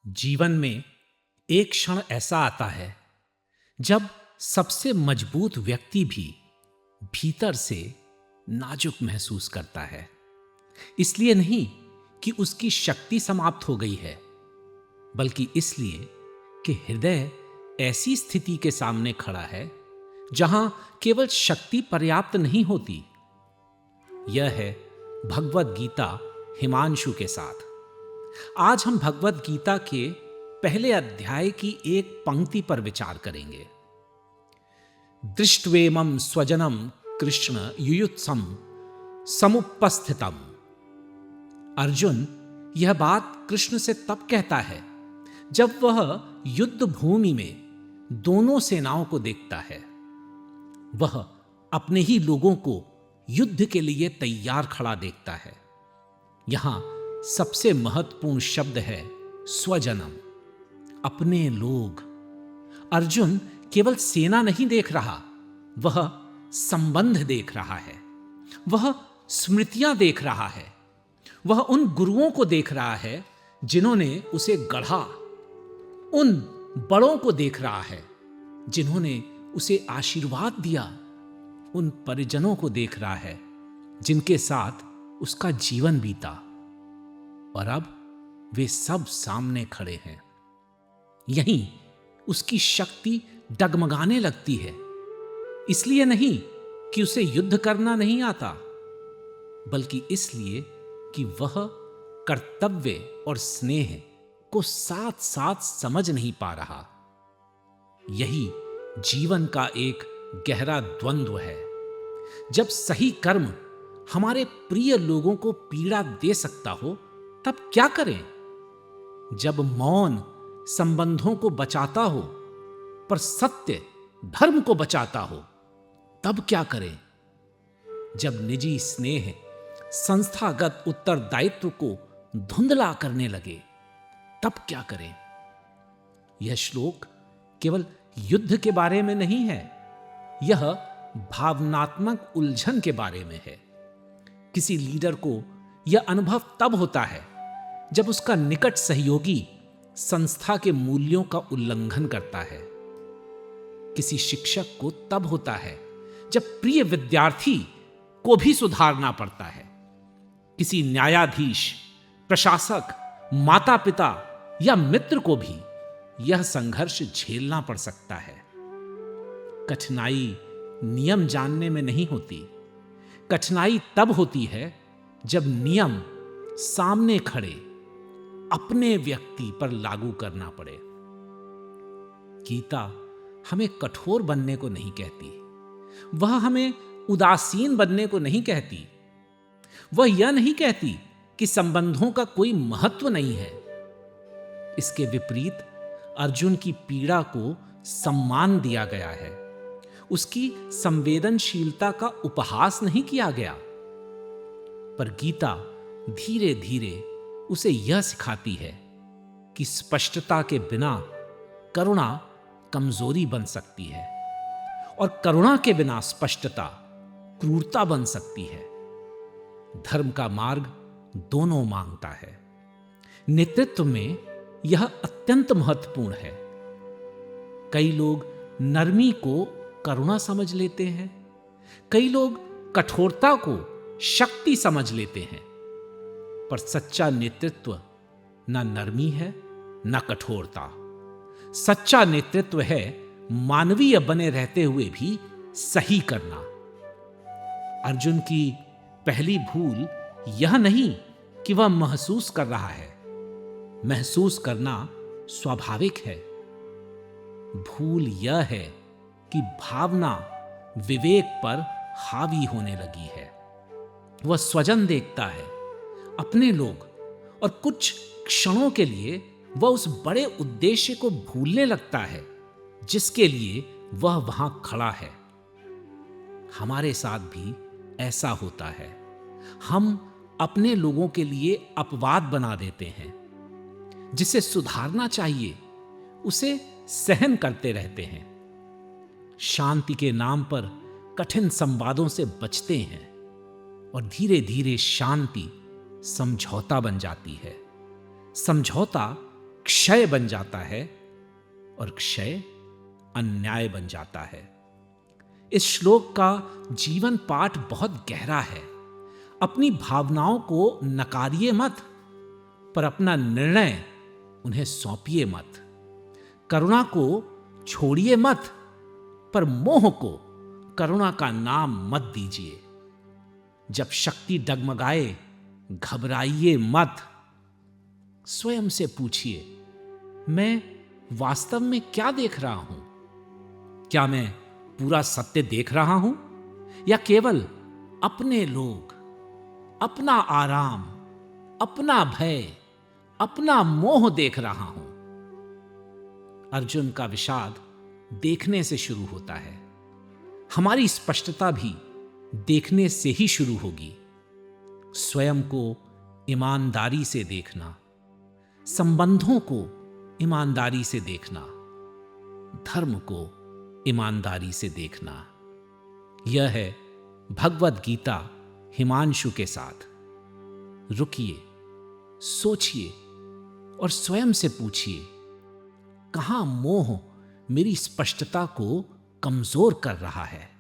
जीवन में एक क्षण ऐसा आता है जब सबसे मजबूत व्यक्ति भी भीतर से नाजुक महसूस करता है। इसलिए नहीं कि उसकी शक्ति समाप्त हो गई है, बल्कि इसलिए कि हृदय ऐसी स्थिति के सामने खड़ा है जहां केवल शक्ति पर्याप्त नहीं होती। यह है भगवद गीता हिमांशु के साथ। आज हम भगवद गीता के पहले अध्याय की एक पंक्ति पर विचार करेंगे। दृष्ट्वेमं स्वजनम कृष्ण युयुत्सम समुपस्थितम। अर्जुन यह बात कृष्ण से तब कहता है जब वह युद्ध भूमि में दोनों सेनाओं को देखता है। वह अपने ही लोगों को युद्ध के लिए तैयार खड़ा देखता है। यहां सबसे महत्वपूर्ण शब्द है स्वजनम, अपने लोग। अर्जुन केवल सेना नहीं देख रहा, वह संबंध देख रहा है, वह स्मृतियां देख रहा है, वह उन गुरुओं को देख रहा है जिन्होंने उसे गढ़ा, उन बड़ों को देख रहा है जिन्होंने उसे आशीर्वाद दिया, उन परिजनों को देख रहा है जिनके साथ उसका जीवन बीता, और अब वे सब सामने खड़े हैं। यहीं उसकी शक्ति डगमगाने लगती है। इसलिए नहीं कि उसे युद्ध करना नहीं आता, बल्कि इसलिए कि वह कर्तव्य और स्नेह को साथ साथ समझ नहीं पा रहा। यही जीवन का एक गहरा द्वंद्व है। जब सही कर्म हमारे प्रिय लोगों को पीड़ा दे सकता हो तब क्या करें? जब मौन संबंधों को बचाता हो पर सत्य धर्म को बचाता हो तब क्या करें? जब निजी स्नेह संस्थागत उत्तरदायित्व को धुंधला करने लगे तब क्या करें? यह श्लोक केवल युद्ध के बारे में नहीं है, यह भावनात्मक उलझन के बारे में है। किसी लीडर को यह अनुभव तब होता है जब उसका निकट सहयोगी संस्था के मूल्यों का उल्लंघन करता है। किसी शिक्षक को तब होता है जब प्रिय विद्यार्थी को भी सुधारना पड़ता है। किसी न्यायाधीश, प्रशासक, माता पिता या मित्र को भी यह संघर्ष झेलना पड़ सकता है। कठिनाई नियम जानने में नहीं होती, कठिनाई तब होती है जब नियम सामने खड़े अपने व्यक्ति पर लागू करना पड़े। गीता हमें कठोर बनने को नहीं कहती, वह हमें उदासीन बनने को नहीं कहती, वह यह नहीं कहती कि संबंधों का कोई महत्व नहीं है। इसके विपरीत अर्जुन की पीड़ा को सम्मान दिया गया है, उसकी संवेदनशीलता का उपहास नहीं किया गया। पर गीता धीरे धीरे उसे यह सिखाती है कि स्पष्टता के बिना करुणा कमजोरी बन सकती है, और करुणा के बिना स्पष्टता क्रूरता बन सकती है। धर्म का मार्ग दोनों मांगता है। नेतृत्व में यह अत्यंत महत्वपूर्ण है। कई लोग नरमी को करुणा समझ लेते हैं, कई लोग कठोरता को शक्ति समझ लेते हैं, पर सच्चा नेतृत्व न नरमी है न कठोरता। सच्चा नेतृत्व है मानवीय बने रहते हुए भी सही करना। अर्जुन की पहली भूल यह नहीं कि वह महसूस कर रहा है, महसूस करना स्वाभाविक है। भूल यह है कि भावना विवेक पर हावी होने लगी है। वह स्वजन देखता है, अपने लोग, और कुछ क्षणों के लिए वह उस बड़े उद्देश्य को भूलने लगता है जिसके लिए वह वहां खड़ा है। हमारे साथ भी ऐसा होता है। हम अपने लोगों के लिए अपवाद बना देते हैं। जिसे सुधारना चाहिए उसे सहन करते रहते हैं। शांति के नाम पर कठिन संवादों से बचते हैं, और धीरे धीरे शांति समझौता बन जाती है। समझौता क्षय बन जाता है और क्षय अन्याय बन जाता है। इस श्लोक का जीवन पाठ बहुत गहरा है। अपनी भावनाओं को नकारिए मत, पर अपना निर्णय उन्हें सौंपिए मत। करुणा को छोड़िए मत, पर मोह को करुणा का नाम मत दीजिए। जब शक्ति डगमगाए घबराइए मत। स्वयं से पूछिए, मैं वास्तव में क्या देख रहा हूं? क्या मैं पूरा सत्य देख रहा हूं, या केवल अपने लोग, अपना आराम, अपना भय, अपना मोह देख रहा हूं? अर्जुन का विषाद देखने से शुरू होता है। हमारी स्पष्टता भी देखने से ही शुरू होगी। स्वयं को ईमानदारी से देखना, संबंधों को ईमानदारी से देखना, धर्म को ईमानदारी से देखना। यह है भगवत गीता हिमांशु के साथ। रुकिए, सोचिए और स्वयं से पूछिए, कहां मोह मेरी स्पष्टता को कमजोर कर रहा है?